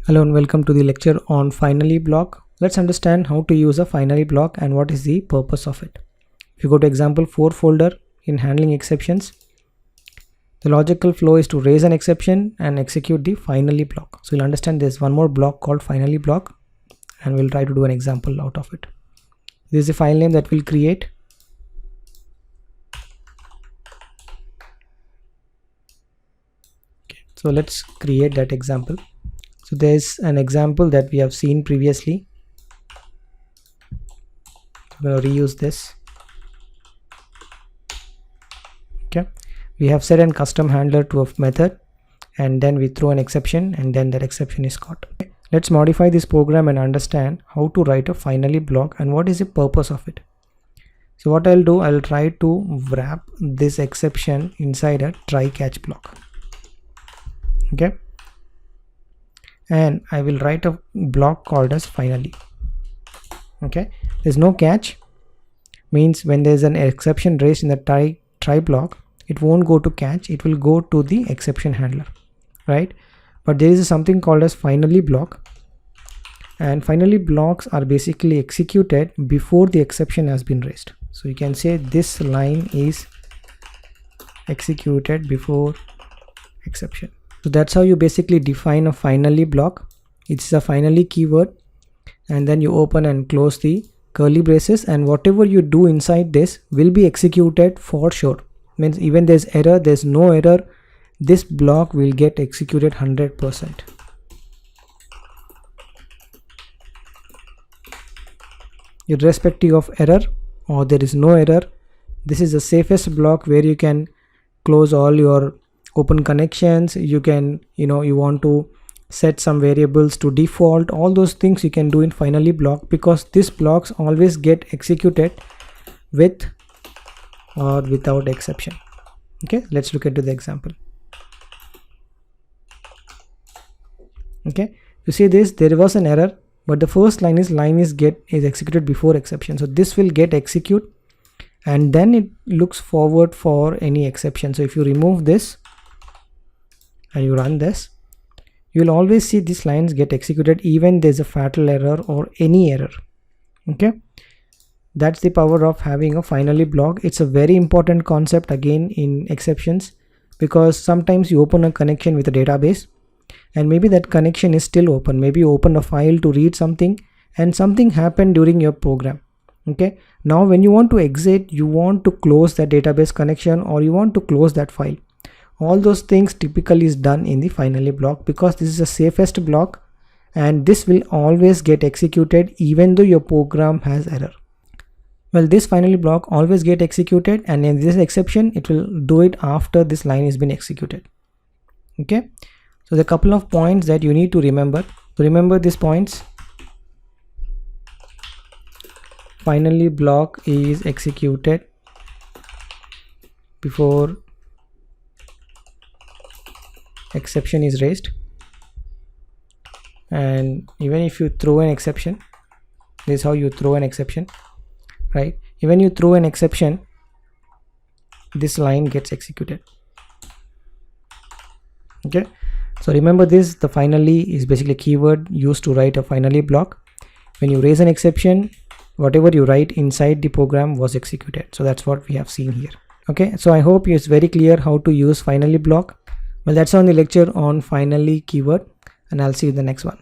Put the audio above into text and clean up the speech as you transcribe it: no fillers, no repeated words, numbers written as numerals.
Hello and welcome to the lecture on finally block. Let's understand how to use a finally block and what is the purpose of it. If you go to example 4 folder in handling exceptions, the logical flow is to raise an exception and execute the finally block. So you'll understand there's one more block called finally block and we'll try to do an example out of it. This is a file name that we'll create. Okay, so let's create that example. So there's an example that we have seen previously. I'm going to reuse this. Okay, we have set a custom handler to a method and then we throw an exception and then that exception is caught. Okay. Let's modify this program and understand how to write a finally block and what is the purpose of it. So what I'll do, I'll try to wrap this exception inside a try catch block. Okay, and I will write a block called as finally. Okay, there's no catch, means when there's an exception raised in the try block, it won't go to catch, it will go to the exception handler, right? But there is something called as finally block, and finally blocks are basically executed before the exception has been raised. So you can say this line is executed before exception. So that's how you basically define a finally block. It's a finally keyword and then you open and close the curly braces, and whatever you do inside this will be executed for sure. Means even there's error, there's no error, this block will get executed 100%. Irrespective of error or there is no error, this is the safest block where you can close all your open connections. You can, you want to set some variables to default, all those things you can do in finally block, because these blocks always get executed with or without exception. Okay, let's look at the example. Okay, you see this, there was an error, but the first line is executed before exception. So this will get execute and then it looks forward for any exception. So if you remove this and you run this, you will always see these lines get executed even there's a fatal error or any error. Okay, that's the power of having a finally block. It's a very important concept again in exceptions, because sometimes you open a connection with a database and maybe that connection is still open. Maybe you open a file to read something and something happened during your program. Okay, now when you want to exit, you want to close that database connection or you want to close that file. All those things typically is done in the finally block, because this is the safest block and this will always get executed even though your program has error. Well, this finally block always get executed, and in this exception it will do it after this line has been executed. Okay, so the couple of points that you need to remember. To remember these points: finally block is executed before exception is raised, and even if you throw an exception, this is how you throw an exception, right? Even you throw an exception, this line gets executed. Okay, so remember this, the finally is basically a keyword used to write a finally block. When you raise an exception, whatever you write inside the program was executed. So that's what we have seen here. Okay, so I hope it's very clear how to use finally block. Well, that's on the lecture on finally keyword, and I'll see you in the next one.